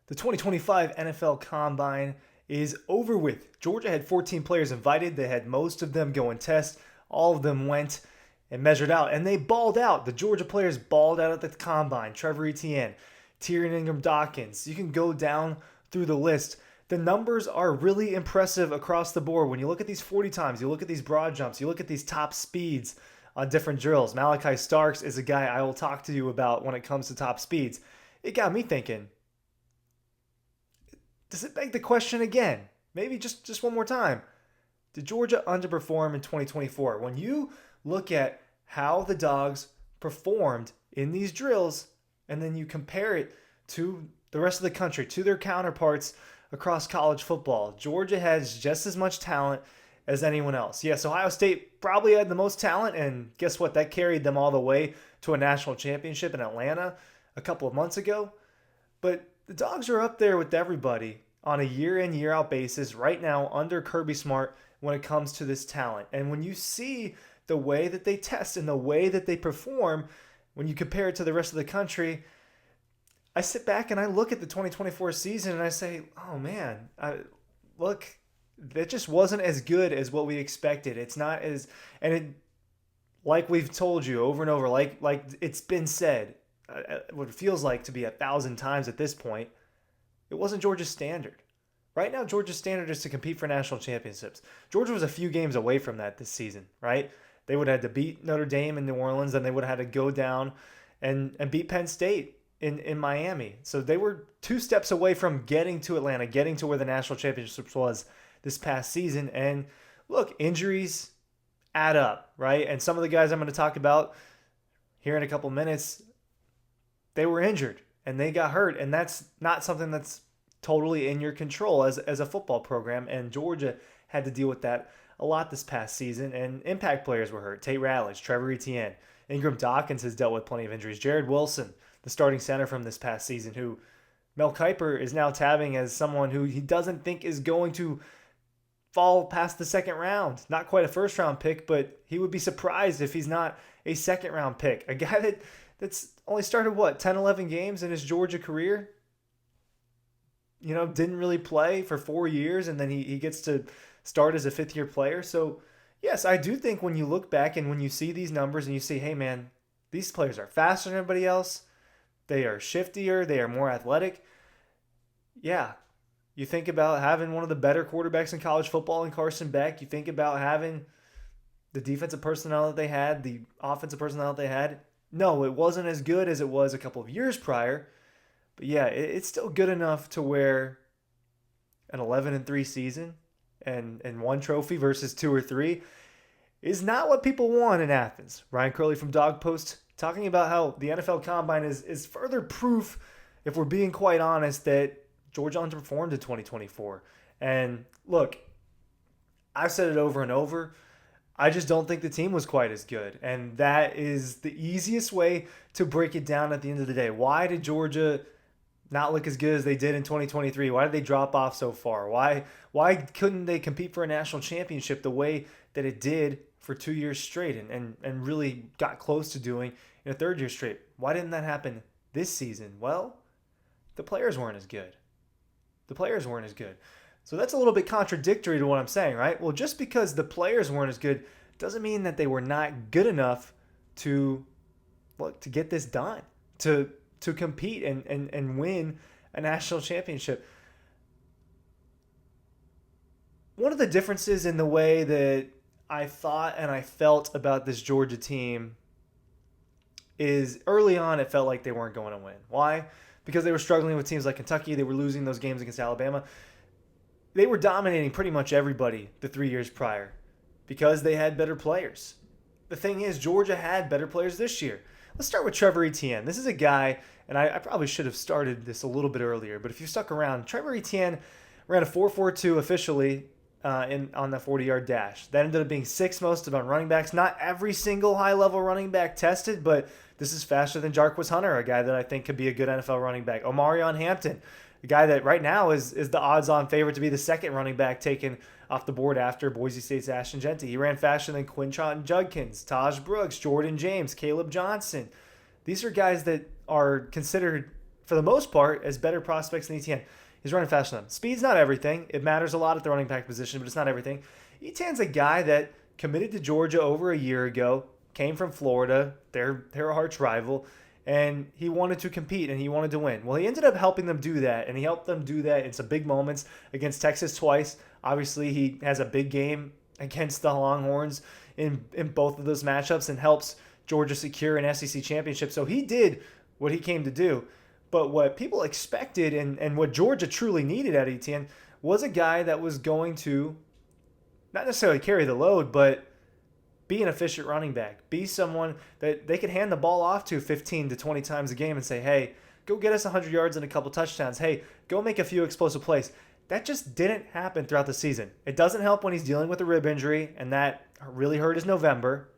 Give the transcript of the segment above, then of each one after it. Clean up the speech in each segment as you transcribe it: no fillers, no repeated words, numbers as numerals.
The 2025 NFL Combine is over with. Georgia had 14 players invited. They had most of them go and test. All of them went and measured out, and they balled out. The Georgia players balled out at the Combine. Trevor Etienne, Tyrion Ingram-Dawkins. You can go down through the list. The numbers are really impressive across the board. When you look at these 40 times, you look at these broad jumps, you look at these top speeds on different drills. Malachi Starks is a guy I will talk to you about when it comes to top speeds. It got me thinking, does it beg the question again? Maybe just one more time. Did Georgia underperform in 2024? When you look at how the Dogs performed in these drills and then you compare it to the rest of the country, to their counterparts across college football, Georgia has just as much talent as anyone else. Yes, Ohio State probably had the most talent, and guess what? That carried them all the way to a national championship in Atlanta a couple of months ago. But the Dogs are up there with everybody on a year in, year out basis right now under Kirby Smart when it comes to this talent. And when you see the way that they test and the way that they perform, when you compare it to the rest of the country, I sit back and I look at the 2024 season and I say, oh man, look, that just wasn't as good as what we expected. It's not as, and it, like we've told you over and over, like it's been said, what it feels like to be 1,000 times at this point, it wasn't Georgia's standard. Right now, Georgia's standard is to compete for national championships. Georgia was a few games away from that this season, right? They would have had to beat Notre Dame in New Orleans, and they would have had to go down and beat Penn State in Miami. So they were 2 steps away from getting to Atlanta, getting to where the national championships was this past season. And look, injuries add up, right? And some of the guys I'm going to talk about here in a couple minutes, they were injured and they got hurt. And that's not something that's totally in your control as a football program. And Georgia had to deal with that a lot this past season. And impact players were hurt. Tate Ratledge, Trevor Etienne, Ingram-Dawkins has dealt with plenty of injuries. Jared Wilson, the starting center from this past season, who Mel Kiper is now tabbing as someone who he doesn't think is going to fall past the second round. Not quite a first round pick, but he would be surprised if he's not a second round pick. A guy that's only started, 10, 11 games in his Georgia career? Didn't really play for 4 years, and then he gets to start as a fifth-year player. So, yes, I do think when you look back and when you see these numbers and you see, hey, man, these players are faster than everybody else. They are shiftier. They are more athletic. Yeah, you think about having one of the better quarterbacks in college football in Carson Beck. You think about having the defensive personnel that they had, the offensive personnel that they had. No, it wasn't as good as it was a couple of years prior. But yeah, it's still good enough to where an 11-3 season and 1 trophy versus 2 or 3 is not what people want in Athens. Ryan Curley from Dawg Post talking about how the NFL Combine is further proof, if we're being quite honest, that Georgia underperformed in 2024. And look, I've said it over and over. I just don't think the team was quite as good. And that is the easiest way to break it down at the end of the day. Why did Georgia not look as good as they did in 2023? Why did they drop off so far? Why couldn't they compete for a national championship the way that it did for 2 years straight and really got close to doing in a third year straight? Why didn't that happen this season? Well, the players weren't as good. So that's a little bit contradictory to what I'm saying, right? Well, just because the players weren't as good doesn't mean that they were not good enough to get this done, to compete and win a national championship. One of the differences in the way that I thought and I felt about this Georgia team is early on it felt like they weren't going to win. Why? Because they were struggling with teams like Kentucky. They were losing those games against Alabama. They were dominating pretty much everybody the 3 years prior because they had better players. The thing is, Georgia had better players this year. Let's start with Trevor Etienne. This is a guy, and I probably should have started this a little bit earlier, but if you stuck around, Trevor Etienne ran a 4.42 officially on the 40-yard dash. That ended up being 6th most among running backs. Not every single high-level running back tested, but this is faster than Jarquez Hunter, a guy that I think could be a good NFL running back. Omarion Hampton, a guy that right now is the odds-on favorite to be the second running back taken off the board after Boise State's Ashton Jeanty. He ran faster than Quinshon Judkins, Taj Brooks, Jordan James, Caleb Johnson. These are guys that are considered for the most part, as better prospects than Etienne. He's running faster than them. Speed's not everything. It matters a lot at the running back position, but it's not everything. Etienne's a guy that committed to Georgia over a year ago, came from Florida. They're a arch rival, and he wanted to compete and he wanted to win. Well, he ended up helping them do that, and he helped them do that in some big moments against Texas twice. Obviously, he has a big game against the Longhorns in both of those matchups and helps Georgia secure an SEC championship. So he did what he came to do. But what people expected and what Georgia truly needed at Etienne was a guy that was going to not necessarily carry the load, but be an efficient running back. Be someone that they could hand the ball off to 15 to 20 times a game and say, hey, go get us 100 yards and a couple touchdowns. Hey, go make a few explosive plays. That just didn't happen throughout the season. It doesn't help when he's dealing with a rib injury, and that really hurt his November.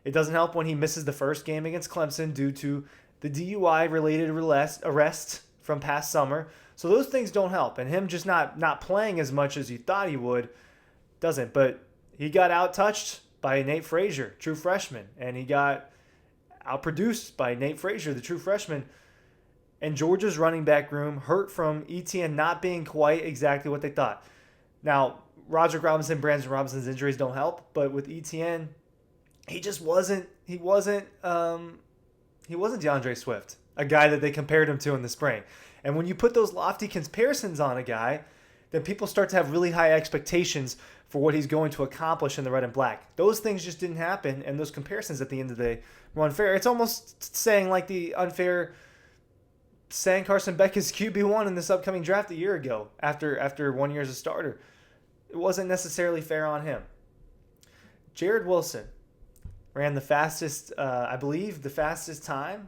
It doesn't help when he misses the first game against Clemson due to the DUI-related arrest from past summer. So those things don't help. And him just not playing as much as you thought he would doesn't. But he got out-touched by Nate Frazier, true freshman. And he got outproduced by Nate Frazier, the true freshman. And Georgia's running back room hurt from Etienne not being quite exactly what they thought. Now, Roderick Robinson, Brandon Robinson's injuries don't help. But with Etienne, he just wasn't DeAndre Swift, a guy that they compared him to in the spring. And when you put those lofty comparisons on a guy, then people start to have really high expectations for what he's going to accomplish in the red and black. Those things just didn't happen, and those comparisons at the end of the day were unfair. It's almost saying like the unfair saying Carson Beck is QB1 in this upcoming draft a year ago after 1 year as a starter. It wasn't necessarily fair on him. Jared Wilson ran the fastest, I believe, the fastest time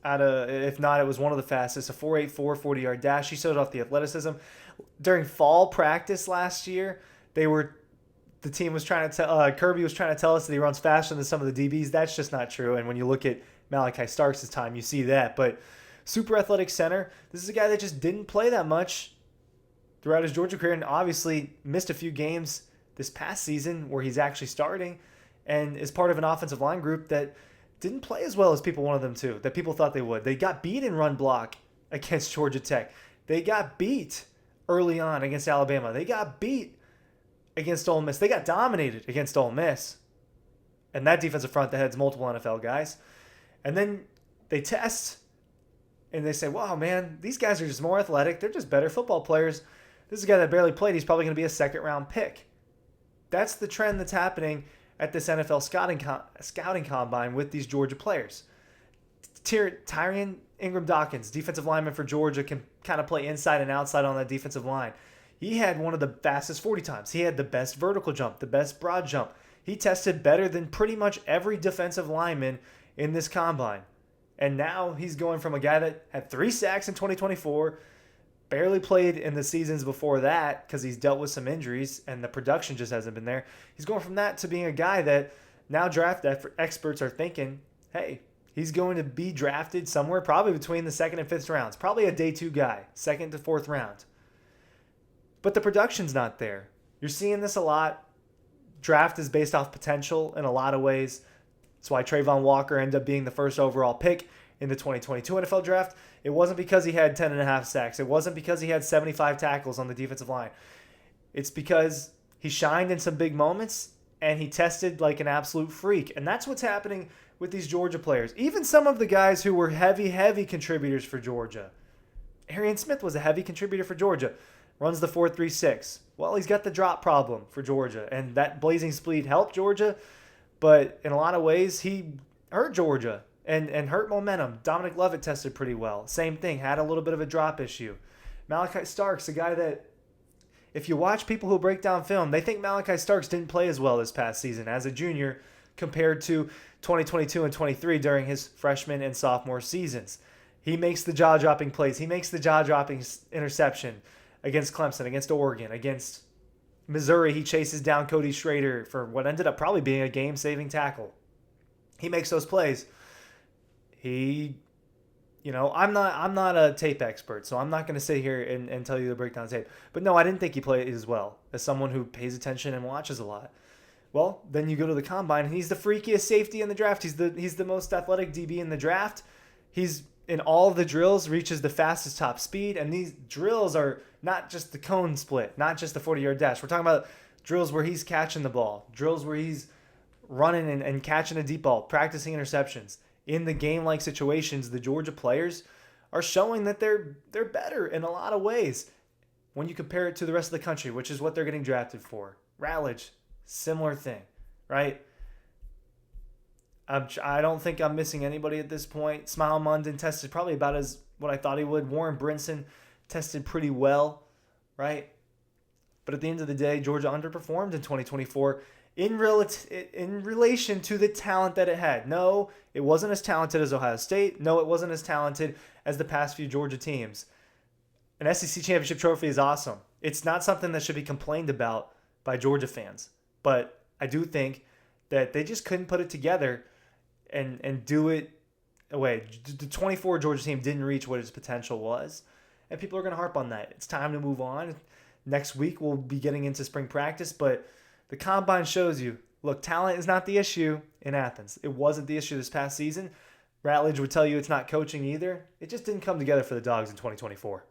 if not, it was one of the fastest, a 4.84 40-yard dash. He showed off the athleticism. During fall practice last year, the team was trying to tell, Kirby was trying to tell us that he runs faster than some of the DBs. That's just not true. And when you look at Malachi Starks' time, you see that. But super athletic center, this is a guy that just didn't play that much throughout his Georgia career and obviously missed a few games this past season where he's actually starting and is part of an offensive line group that didn't play as well as people wanted them to, that people thought they would. They got beat in run block against Georgia Tech. They got beat early on against Alabama. They got beat against Ole Miss. They got dominated against Ole Miss. And that defensive front that has multiple NFL guys. And then they test and they say, wow, man, these guys are just more athletic. They're just better football players. This is a guy that barely played. He's probably going to be a second-round pick. That's the trend that's happening at this NFL scouting combine with these Georgia players. Tyrion Ingram-Dawkins, defensive lineman for Georgia, can kind of play inside and outside on that defensive line. He had one of the fastest 40 times. He had the best vertical jump, the best broad jump. He tested better than pretty much every defensive lineman in this combine. And now he's going from a guy that had 3 sacks in 2024, barely played in the seasons before that because he's dealt with some injuries and the production just hasn't been there. He's going from that to being a guy that now draft experts are thinking, hey, he's going to be drafted somewhere probably between the 2nd and 5th rounds. Probably a day 2 guy, 2nd to 4th round. But the production's not there. You're seeing this a lot. Draft is based off potential in a lot of ways. That's why Trayvon Walker ended up being the first overall pick in the 2022 NFL draft. It wasn't because he had 10.5 sacks. It wasn't because he had 75 tackles on the defensive line. It's because he shined in some big moments and he tested like an absolute freak. And that's what's happening with these Georgia players. Even some of the guys who were heavy contributors for Georgia. Arian Smith was a heavy contributor for Georgia. Runs the 4.36. Well, he's got the drop problem for Georgia. And that blazing speed helped Georgia. But in a lot of ways, he hurt Georgia and hurt momentum. Dominic Lovett tested pretty well. Same thing, had a little bit of a drop issue. Malachi Starks, a guy that, if you watch people who break down film, they think Malachi Starks didn't play as well this past season as a junior compared to 2022 and 23 during his freshman and sophomore seasons. He makes the jaw-dropping plays. He makes the jaw-dropping interception against Clemson, against Oregon, against Missouri. He chases down Cody Schrader for what ended up probably being a game-saving tackle. He makes those plays. I'm not a tape expert, so I'm not going to sit here and tell you to break down tape. But no, I didn't think he played as well as someone who pays attention and watches a lot. Well, then you go to the combine, and he's the freakiest safety in the draft. He's the most athletic DB in the draft. He's in all of the drills reaches the fastest top speed. And these drills are not just the cone split, not just the 40-yard dash. We're talking about drills where he's catching the ball, drills where he's running and catching a deep ball, practicing interceptions. In the game-like situations, the Georgia players are showing that they're better in a lot of ways when you compare it to the rest of the country, which is what they're getting drafted for. Rowledge, similar thing, right? I don't think I'm missing anybody at this point. Smile Munden tested probably about as what I thought he would. Warren Brinson tested pretty well, right? But at the end of the day, Georgia underperformed in 2024 in relation to the talent that it had. No, it wasn't as talented as Ohio State. No, it wasn't as talented as the past few Georgia teams. An SEC championship trophy is awesome. It's not something that should be complained about by Georgia fans. But I do think that they just couldn't put it together and do it away. The 24 Georgia team didn't reach what its potential was. And people are going to harp on that. It's time to move on. Next week we'll be getting into spring practice, but the combine shows you, look, talent is not the issue in Athens. It wasn't the issue this past season. Ratledge would tell you it's not coaching either. It just didn't come together for the Dogs in 2024.